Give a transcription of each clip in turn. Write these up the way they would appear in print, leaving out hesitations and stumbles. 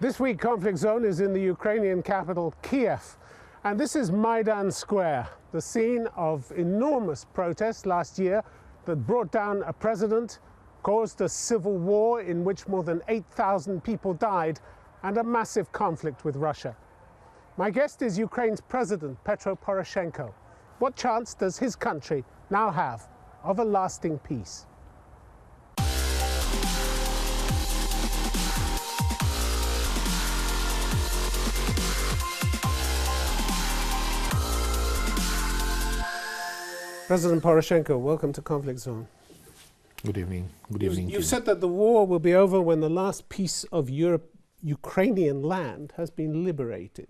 This week, Conflict Zone is in the Ukrainian capital, Kiev. And this is Maidan Square, the scene of enormous protests last year that brought down a president, caused a civil war in which more than 8,000 people died, and a massive conflict with Russia. My guest is Ukraine's President, Petro Poroshenko. What chance does his country now have of a lasting peace? President Poroshenko, welcome to Conflict Zone. Good evening. Good evening. You said that the war will be over when the last piece of Ukrainian land has been liberated.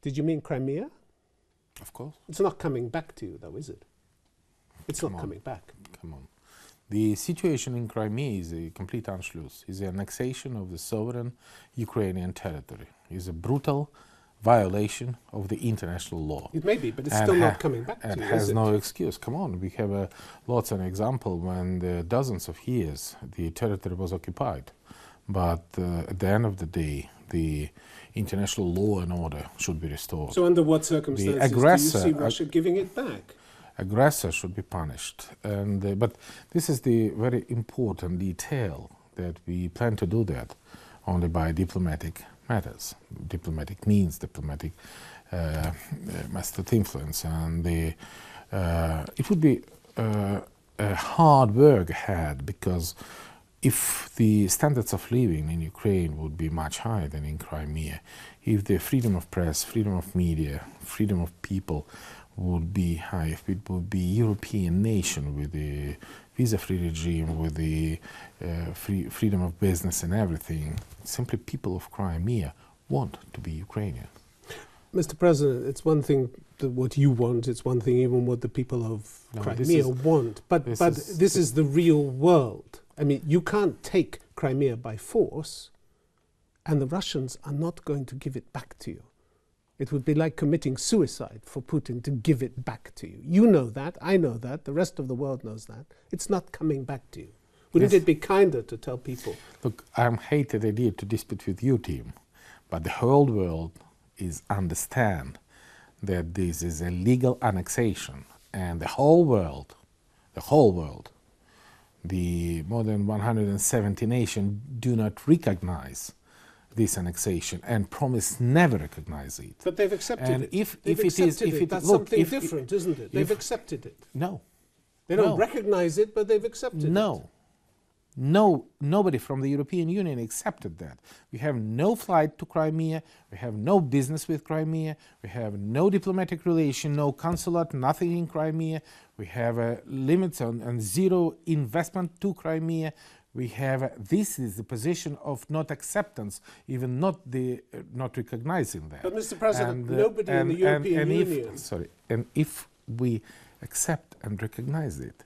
Did you mean Crimea? Of course. It's not coming back to you, though, is it? It's not coming back. Come on. The situation in Crimea is a complete Anschluss. It's the annexation of the sovereign Ukrainian territory. It's a brutal violation of the international law. It may be, but it's still not coming back to you, It has no excuse. Come on, we have lots of examples when dozens of years the territory was occupied. But at the end of the day, the international law and order should be restored. So under what circumstances do you see Russia giving it back? Aggressor should be punished. But this is the very important detail that we plan to do that only by diplomatic matters, diplomatic means, diplomatic method of influence, and it would be a hard work ahead, because if the standards of living in Ukraine would be much higher than in Crimea, if the freedom of press, freedom of media, freedom of people would be high, if it would be European nation with the visa-free regime, with the freedom of business and everything, simply people of Crimea want to be Ukrainian. Mr. President, it's one thing what you want, it's one thing even what the people of Crimea want, but this is the real world. I mean, you can't take Crimea by force, and the Russians are not going to give it back to you. It would be like committing suicide for Putin to give it back to you. You know that, I know that, the rest of the world knows that. It's not coming back to you. Wouldn't it be kinder to tell people? Look, I hate the idea to dispute with you, Tim, but the whole world understand that this is a legal annexation, and the whole world, the more than 170 nations do not recognize this annexation and promise never recognize it. But they've accepted it. That's something different, isn't it? They've accepted it. No. They don't recognize it, but they've accepted it. No, nobody from the European Union accepted that. We have no flight to Crimea, we have no business with Crimea, we have no diplomatic relation, no consulate, nothing in Crimea, we have limits on zero investment to Crimea. We have this is the position of not acceptance, even not recognizing that. But Mr. President, nobody in the European Union. And if we accept and recognize it,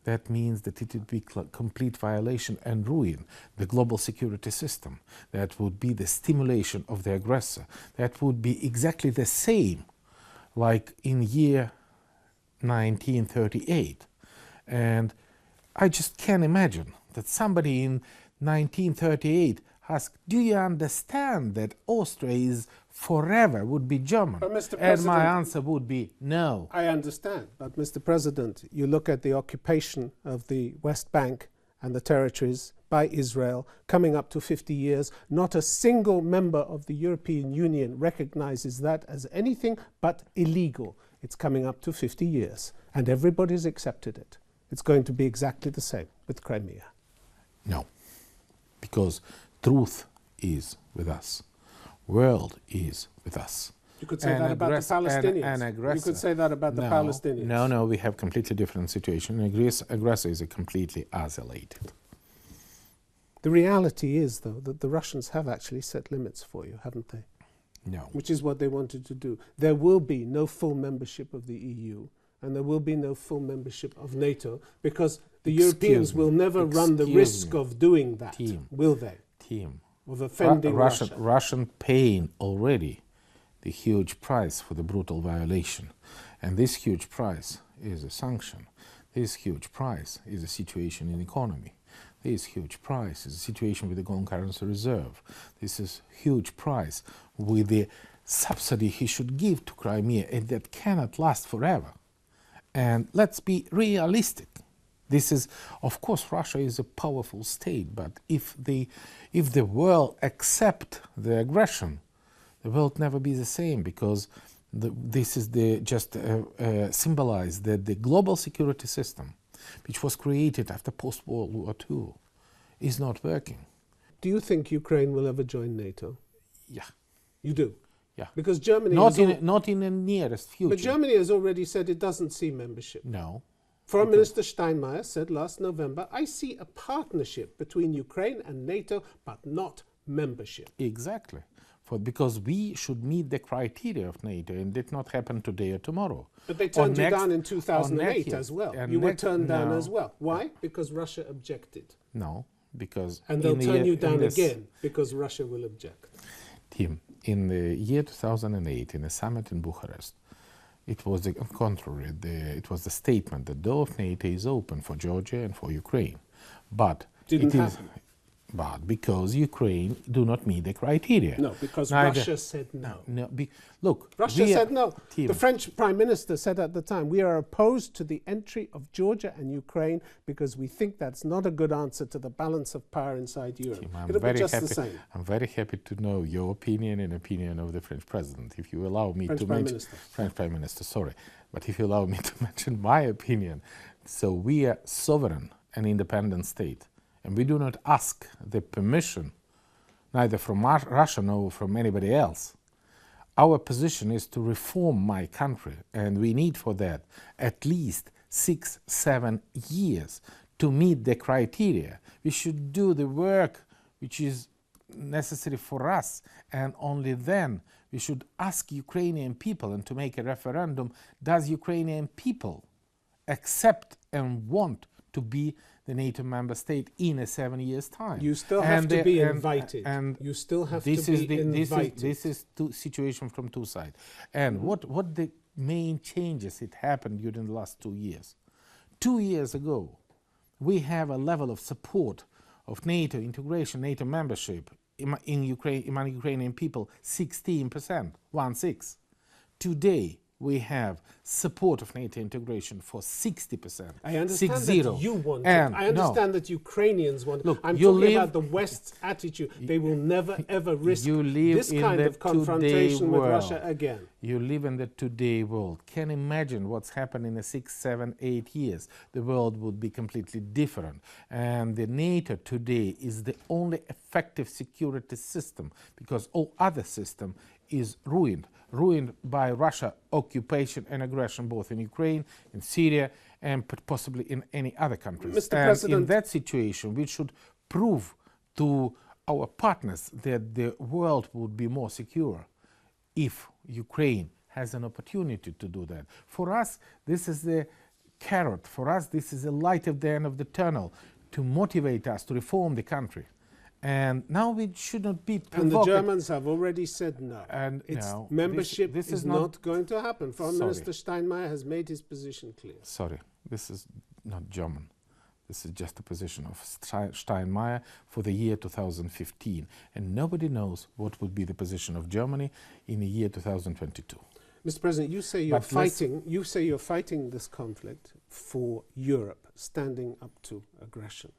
that means that it would be complete violation and ruin the global security system. That would be the stimulation of the aggressor. That would be exactly the same like in year 1938. And I just can't imagine that somebody in 1938 asked, do you understand that Austria is forever would be German? But Mr. And my answer would be no. I understand, but Mr. President, you look at the occupation of the West Bank and the territories by Israel coming up to 50 years. Not a single member of the European Union recognizes that as anything but illegal. It's coming up to 50 years, and everybody's accepted it. It's going to be exactly the same with Crimea. No, because truth is with us. World is with us. You could say that about the Palestinians. You could say that about the Palestinians. No, we have completely different situation. Aggressor is completely isolated. The reality is, though, that the Russians have actually set limits for you, haven't they? No. Which is what they wanted to do. There will be no full membership of the EU, and there will be no full membership of NATO, because the Europeans will never run the risk of doing that, will they? Of offending Russia. Russian paying already the huge price for the brutal violation. And this huge price is a sanction. This huge price is a situation in economy. There is huge price. It's a situation with the occurrence reserve. This is huge price with the subsidy he should give to Crimea, and that cannot last forever. And let's be realistic. This is, of course, Russia is a powerful state, but if the world accept the aggression, the world never be the same, because this is just symbolize that the global security system, which was created after post-World War II, is not working. Do you think Ukraine will ever join NATO? Yeah. You do? Yeah. Because Germany... Not in the nearest future. But Germany has already said it doesn't see membership. No. Foreign Minister Steinmeier said last November, I see a partnership between Ukraine and NATO, but not membership. Exactly. Because we should meet the criteria of NATO, and it did not happen today or tomorrow. But they turned you down in 2008 as well. You were turned down as well. Why? Because Russia objected. No, because... And they'll turn you down again, because Russia will object. Tim, in the year 2008, in a summit in Bucharest, it was the contrary. It was the statement that the door of NATO is open for Georgia and for Ukraine. But didn't happen. But because Ukraine do not meet the criteria. No, because Russia said no. Look, Russia said no. The French Prime Minister said at the time, we are opposed to the entry of Georgia and Ukraine because we think that's not a good answer to the balance of power inside Europe. Tim, It'll be just the same. I'm very happy to know your opinion and opinion of the French President. If you allow me to mention... French Prime Minister, sorry. But if you allow me to mention my opinion. So we are sovereign and independent state. And we do not ask the permission, neither from Russia nor from anybody else. Our position is to reform my country, and we need for that at least 6-7 years to meet the criteria. We should do the work which is necessary for us, and only then we should ask Ukrainian people, and to make a referendum, does Ukrainian people accept and want to be the NATO member state in a 7 years' time? You still have to be invited. And you still have to be invited. This is situation from two sides. And what the main changes it happened during the last 2 years? 2 years ago, we have a level of support of NATO integration, NATO membership in Ukraine, among Ukrainian people, 16%, 1/6. Today, we have support of NATO integration for 60%. I understand that you want it. I understand that Ukrainians want it. Look, I'm talking about the West's attitude. They will never, ever risk this kind of confrontation with Russia again. You live in the today world. Can imagine what's happened in the 6, 7, 8 years. The world would be completely different. And the NATO today is the only effective security system, because all other system is ruined by Russia occupation and aggression, both in Ukraine, in Syria, and possibly in any other countries. Mr. President, in that situation, we should prove to our partners that the world would be more secure if Ukraine has an opportunity to do that. For us, this is the carrot. For us, this is a light at the end of the tunnel to motivate us to reform the country. And now we should not be provoked. And the Germans have already said no. And membership this is not going to happen. Foreign Minister Steinmeier has made his position clear. Sorry, this is not German. This is just a position of Steinmeier for the year 2015. And nobody knows what would be the position of Germany in the year 2022. Mr. President, you say you're fighting this conflict for Europe, standing up to aggression.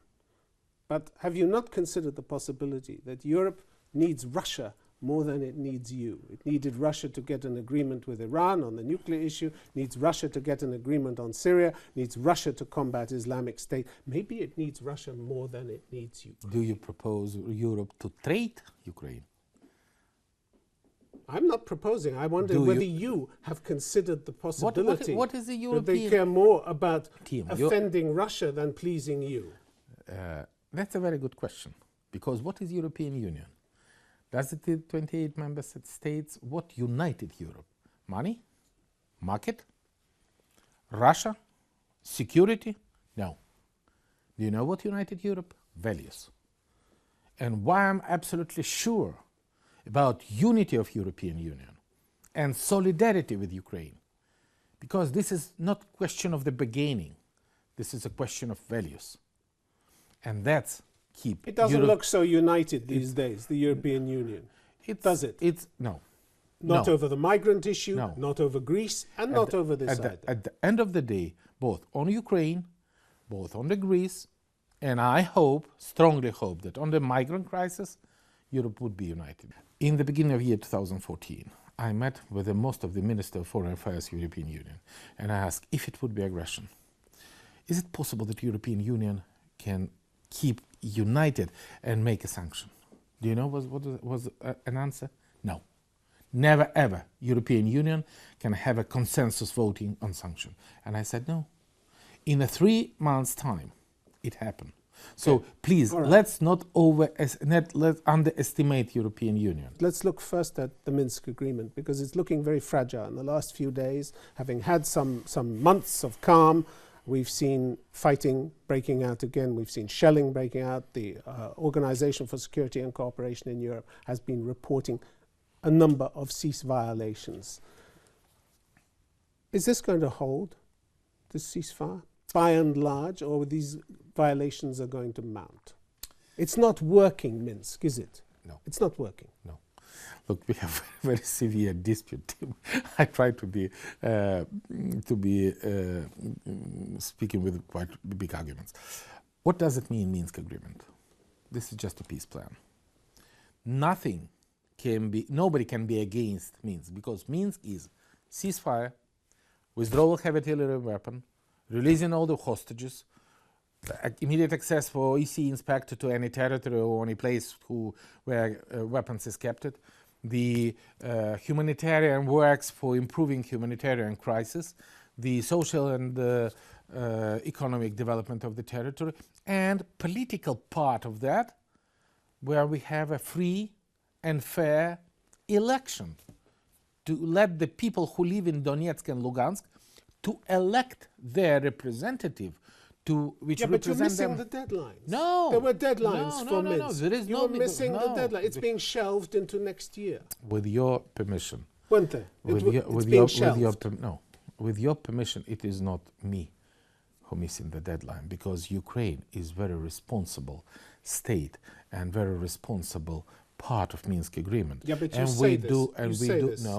But have you not considered the possibility that Europe needs Russia more than it needs you? It needed Russia to get an agreement with Iran on the nuclear issue, needs Russia to get an agreement on Syria, needs Russia to combat Islamic State. Maybe it needs Russia more than it needs you. Do you propose Europe to trade Ukraine? I'm not proposing. I wonder whether you have considered the possibility what is the European... that they care more about offending Russia than pleasing you. That's a very good question, because what is European Union? Does it 28 member states? What united Europe? Money? Market? Russia? Security? No. Do you know what united Europe? Values. And why I'm absolutely sure about unity of European Union and solidarity with Ukraine, because this is not a question of the beginning. This is a question of values. And that's keep. It doesn't look so united these days, the European Union. Does it? No. Not no. over the migrant issue, No. not over Greece, and not over this either. At the end of the day, both on Ukraine, both on the Greece, and I hope, strongly hope, that on the migrant crisis, Europe would be united. In the beginning of year 2014, I met with most of the Minister of Foreign Affairs of the European Union, and I asked if it would be aggression. Is it possible that the European Union can keep united and make a sanction? Do you know what was an answer? No. Never ever European Union can have a consensus voting on sanction. And I said no. In a 3 months' time, it happened. So please, let's not let's underestimate European Union. Let's look first at the Minsk agreement, because it's looking very fragile. In the last few days, having had some months of calm, we've seen fighting breaking out again. We've seen shelling breaking out. The Organization for Security and Cooperation in Europe has been reporting a number of cease violations. Is this going to hold, this ceasefire, by and large, or these violations are going to mount? It's not working, Minsk, is it? No. It's not working. No. Look, we have a very severe dispute, Tim. I try to be speaking with quite big arguments. What does it mean, Minsk agreement? This is just a peace plan. Nobody can be against Minsk, because Minsk is ceasefire, withdrawal of heavy artillery weapon, releasing all the hostages, immediate access for OSCE inspector to any territory or any place where weapons is kept, the humanitarian works for improving humanitarian crisis, the social and economic development of the territory, and political part of that, where we have a free and fair election to let the people who live in Donetsk and Lugansk to elect their representative which but you're represent missing the deadlines. No. There were deadlines for Minsk. No, there is You're missing the deadline. It's being shelved into next year. With your permission. Weren't there? With your permission, it is not me who missing the deadline, because Ukraine is very responsible state and very responsible part of Minsk agreement. Yeah, but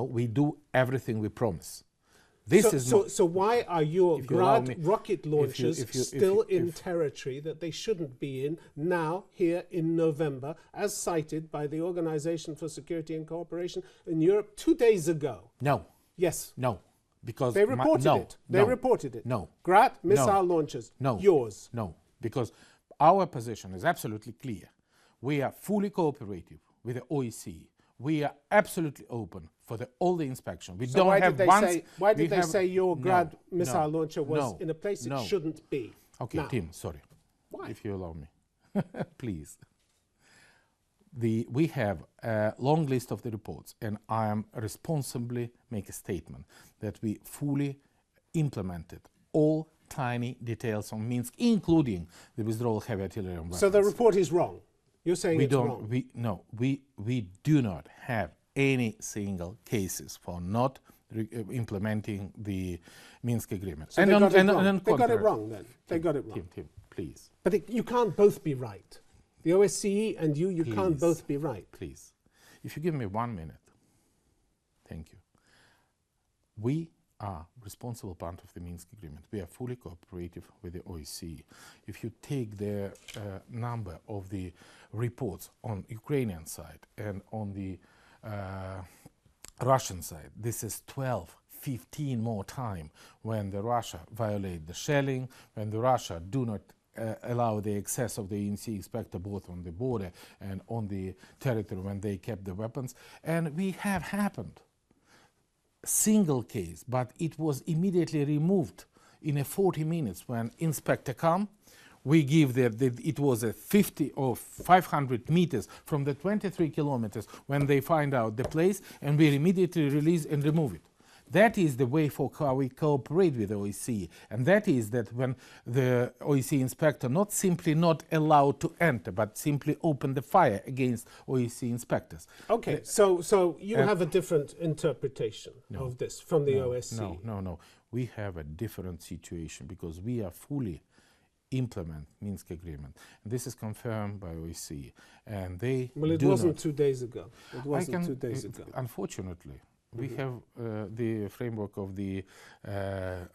we do everything we promise. So why are your Grad rocket launchers still in territory that they shouldn't be in now, here in November, as cited by the Organization for Security and Cooperation in Europe 2 days ago? No. Yes. No. Because they reported it. They reported it. No. Grad missile launchers. No. Yours. No. Because our position is absolutely clear. We are fully cooperative with the OSCE. We are absolutely open for all the inspection. We don't have once. Why did they say your Grad missile launcher was in a place it shouldn't be? Okay, now. Tim, sorry. Why? If you allow me, please. We have a long list of the reports, and I am responsibly make a statement that we fully implemented all tiny details on Minsk, including the withdrawal of heavy artillery and weapons. So the report is wrong. You're saying it's wrong. We do not have any single cases for not implementing the Minsk agreement. So they got it wrong then. They got it wrong. Tim, please. But you can't both be right. The OSCE and you Please. can't both be right. Please. If you give me 1 minute. Thank you. We are responsible part of the Minsk agreement. We are fully cooperative with the OSCE. If you take the number of the reports on Ukrainian side and on the Russian side, this is 12, 15 more time when the Russia violate the shelling, when the Russia do not allow the access of the OSCE inspector both on the border and on the territory when they kept the weapons. And we have happened single case, but it was immediately removed in a 40 minutes when inspector come. We give it was a 50 or 500 meters from the 23 kilometers when they find out the place, and we immediately release and remove it. That is the way for how we cooperate with the OSCE, and that is that when the OSCE inspector not simply not allowed to enter, but simply open the fire against OSCE inspectors. Okay, so you have a different interpretation of this from the OSCE. No. We have a different situation because we are fully implement Minsk agreement. And this is confirmed by OSCE. And they it wasn't 2 days ago. It wasn't 2 days ago. Unfortunately, we have the framework of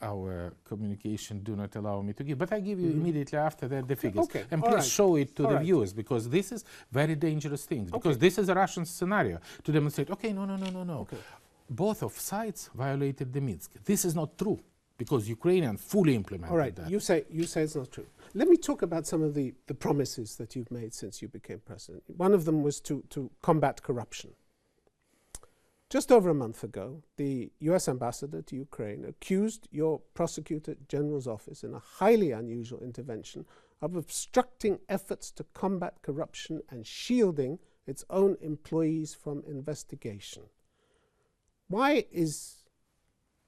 our communication do not allow me to give, but I give you immediately after that the figures. Okay. And please show it to the viewers, because this is very dangerous things, because this is a Russian scenario to demonstrate, no. Okay. Both of sides violated the Minsk. This is not true, because Ukrainians fully implemented that. You say it's not true. Let me talk about some of the promises that you've made since you became president. One of them was to combat corruption. Just over a month ago, the US ambassador to Ukraine accused your prosecutor general's office in a highly unusual intervention of obstructing efforts to combat corruption and shielding its own employees from investigation. Why is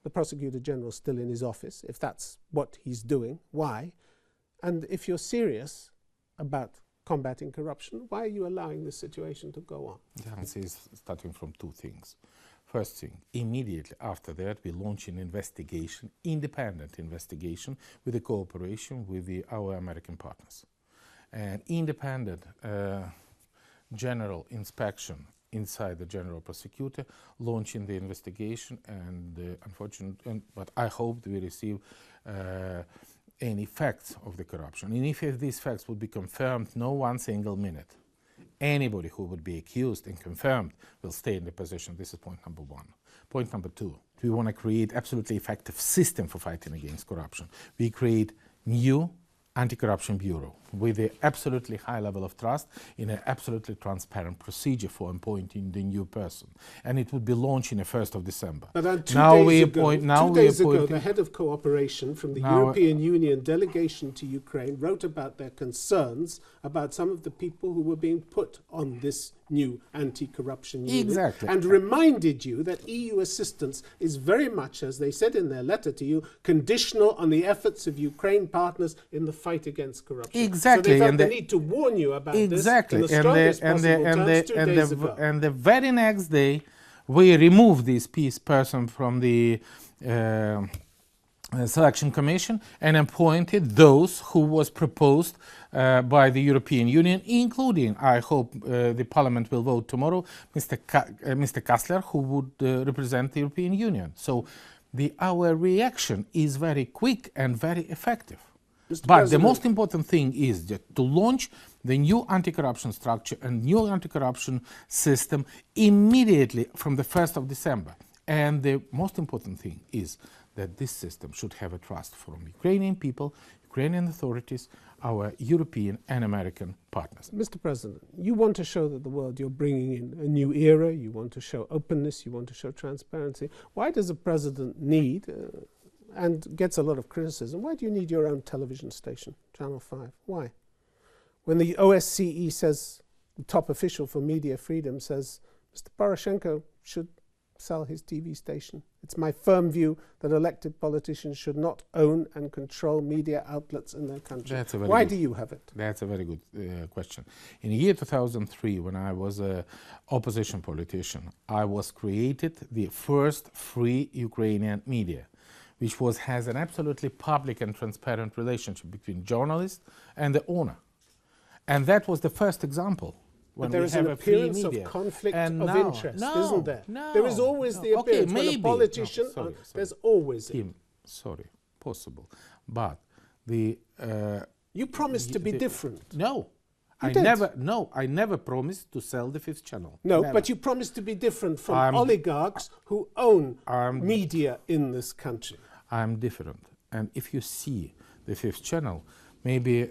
the prosecutor general still in his office, if that's what he's doing? Why? And if you're serious about combating corruption, why are you allowing this situation to go on? The answer is starting from two things. First thing, immediately after that, we launch an investigation, independent investigation, with a cooperation with our American partners. An independent general inspection inside the general prosecutor, launching the investigation, and but I hope we receive any facts of the corruption. And if these facts would be confirmed, no one single minute, anybody who would be accused and confirmed will stay in the position. This is point number one. Point number two, we want to create absolutely effective system for fighting against corruption. We create new anti-corruption bureau with an absolutely high level of trust in an absolutely transparent procedure for appointing the new person. And it would be launched in the 1st of December. But two days ago, the head of cooperation from the European Union delegation to Ukraine wrote about their concerns about some of the people who were being put on this new anti-corruption unit, and reminded you that EU assistance is very much, as they said in their letter to you, conditional on the efforts of Ukraine partners in the fight against corruption. Exactly. So they felt the need to warn you about this in the strongest possible terms 2 days ago. And the very next day, we removed this person from the selection commission and appointed those who was proposed by the European Union, including, I hope the Parliament will vote tomorrow, Mr. Kastler, who would represent the European Union. So our reaction is very quick and very effective. But the most important thing is that to launch the new anti-corruption structure and new anti-corruption system immediately from the 1st of December. And the most important thing is that this system should have a trust from Ukrainian people, Ukrainian authorities, our European and American partners. Mr. President, you want to show that the world you're bringing in a new era, you want to show openness, you want to show transparency. Why does a president need, and gets a lot of criticism, why do you need your own television station, Channel 5? Why? When the OSCE says, the top official for media freedom says, Mr. Poroshenko should sell his TV station. It's my firm view that elected politicians should not own and control media outlets in their country. Why do you have it? That's a very good question. In the year 2003, when I was an opposition politician, I was created the first free Ukrainian media, which has an absolutely public and transparent relationship between journalist and the owner. And that was the first example. But there is an appearance of conflict of interest, isn't there? No. There is always the appearance. When a politician, there's always it. Possible. But the... you promised to be different. No. I never promised to sell the Fifth Channel. No, never. But you promised to be different from oligarchs who own media in this country. I'm different. And if you see the Fifth Channel, maybe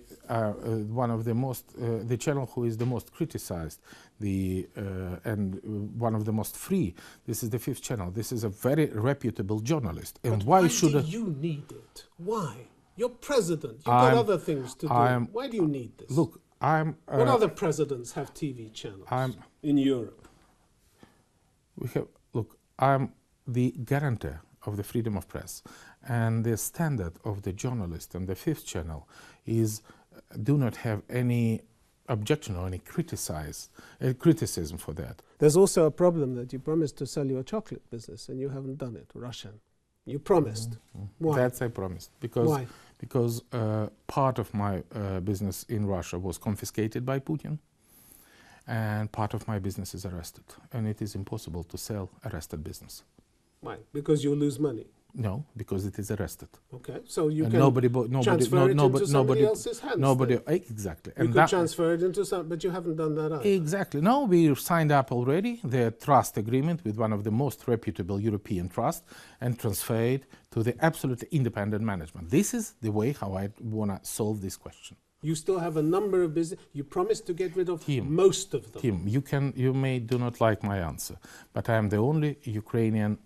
one of the most, the channel who is the most criticized, and one of the most free, this is the Fifth Channel. This is a very reputable journalist. And but why do you need it? Why? You're president. You've got other things to do. Why do you need this? Look, what other presidents have TV channels in Europe? I'm the guarantor of the freedom of press, and the standard of the journalist and the Fifth Channel do not have any objection or any criticism for that. There's also a problem that you promised to sell your chocolate business and you haven't done it, Russian. You promised. Why? That's I promised. Because Why? because part of my business in Russia was confiscated by Putin, and part of my business is arrested, and it is impossible to sell arrested business. Why? Because you lose money? No, because it is arrested. Okay, so you and can transfer it into somebody else's hands. Exactly. You could transfer it into some, but you haven't done that either. Exactly. No, we signed up already the trust agreement with one of the most reputable European trusts and transfer it to the absolutely independent management. This is the way how I want to solve this question. You still have a number of business. You promised to get rid of most of them. Tim, you may do not like my answer, but I am the only Ukrainian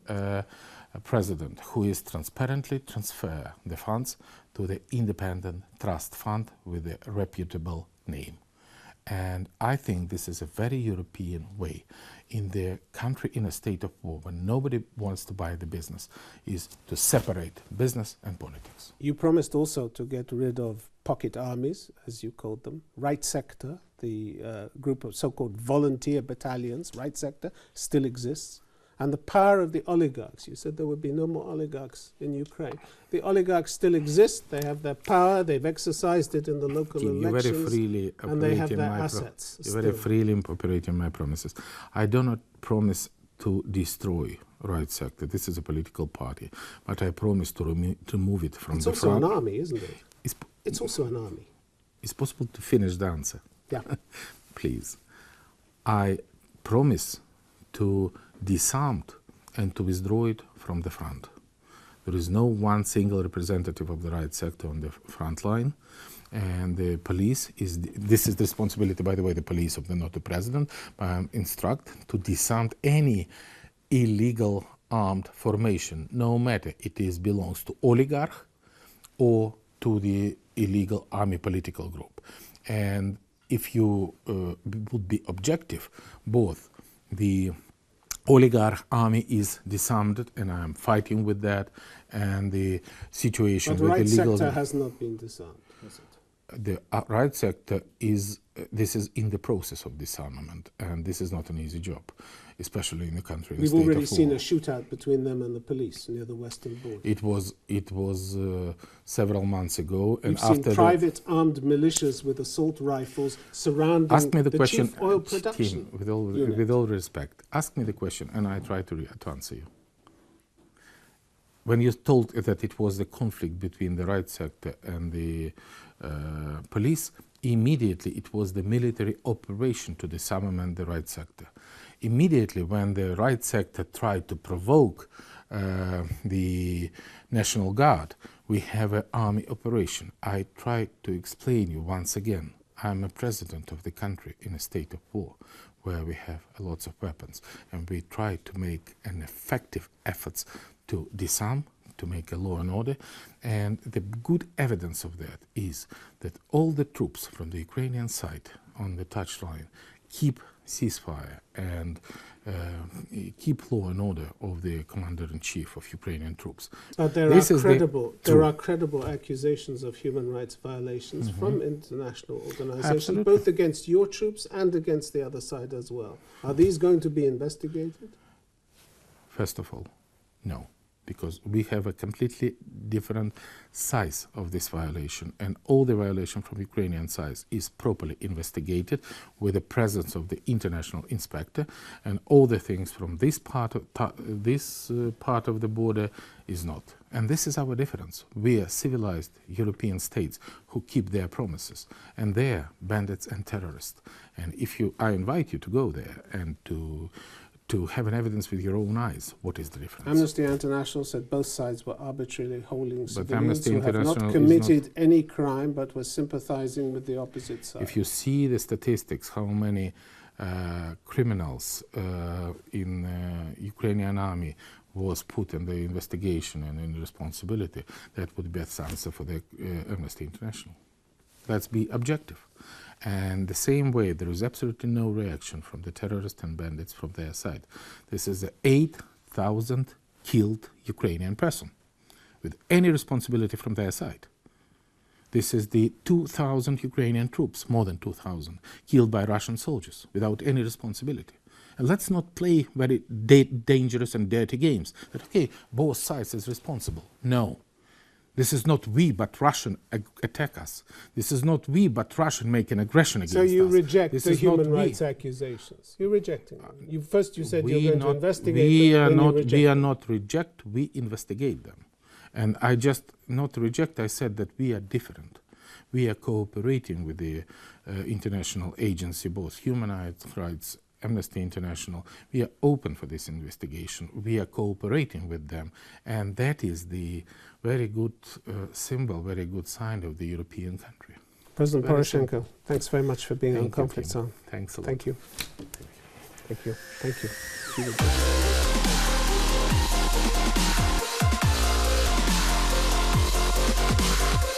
president who is transparently transfer the funds to the independent trust fund with a reputable name. And I think this is a very European way. In the country in a state of war, when nobody wants to buy the business, is to separate business and politics. You promised also to get rid of pocket armies, as you called them. Right sector, the group of so-called volunteer battalions, right sector, still exists. And the power of the oligarchs. You said there would be no more oligarchs in Ukraine. The oligarchs still exist. They have their power. They've exercised it in the local elections. Very freely and they have their assets. You're very freely operating my promises. I do not promise to destroy right sector. This is a political party. But I promise to remove it from the front. It's also an army, isn't it? It's also an army. It's possible to finish the answer? Yeah. Please. I promise to disarm and to withdraw it from the front. There is no one single representative of the right sector on the front line, and the police this is the responsibility, by the way, the police of the not the president, instruct to disarm any illegal armed formation, no matter it belongs to oligarch or to the illegal army political group. And if you would be objective, both the oligarch army is disarmed, and I am fighting with that, and the situation with the legal sector has not been disarmed, has it? The right sector is this is in the process of disarmament, and this is not an easy job, especially in the country. We've already seen a shootout between them and the police near the western border. It was several months ago, and we've seen private armed militias with assault rifles surrounding the chief oil production. Tim, with all respect, ask me the question, and I try to answer you. When you told that it was the conflict between the right sector and the police, immediately it was the military operation to disarm the right sector. Immediately when the right sector tried to provoke the National Guard, we have an army operation. I try to explain you once again. I'm a president of the country in a state of war where we have lots of weapons, and we try to make an effective efforts to disarm, to make a law and order. And the good evidence of that is that all the troops from the Ukrainian side on the touchline keep ceasefire and keep law and order of the commander-in-chief of Ukrainian troops. But there are credible accusations of human rights violations from international organizations, both against your troops and against the other side as well. Are these going to be investigated? First of all, no, because we have a completely different size of this violation, and all the violation from Ukrainian side is properly investigated with the presence of the international inspector, and all the things from this part of the border is not. And this is our difference. We are civilized European states who keep their promises, and they are bandits and terrorists. And I invite you to go there and to have an evidence with your own eyes. What is the difference? Amnesty International said both sides were arbitrarily holding civilians who have not committed any crime but were sympathizing with the opposite side. If you see the statistics, how many criminals in Ukrainian army was put in the investigation and in responsibility, that would be an answer for the Amnesty International. Let's be objective. And the same way, there is absolutely no reaction from the terrorists and bandits from their side. This is an 8,000 killed Ukrainian person with any responsibility from their side. This is the 2,000 Ukrainian troops, more than 2,000, killed by Russian soldiers without any responsibility. And let's not play very dangerous and dirty games that, okay, both sides is responsible. No. This is not we, but Russian attack us. This is not we, but Russian make an aggression against us. So you reject the human rights accusations? You're rejecting them. First you said you're going to investigate them. We are not reject, we investigate them. And I just not reject, I said that we are different. We are cooperating with the international agency, both human rights, Amnesty International. We are open for this investigation. We are cooperating with them. And that is the very good symbol, very good sign of the European country. President Poroshenko, thanks very much for being on Conflict Zone. Thanks a lot. Thank you. Thank you. Thank you. Thank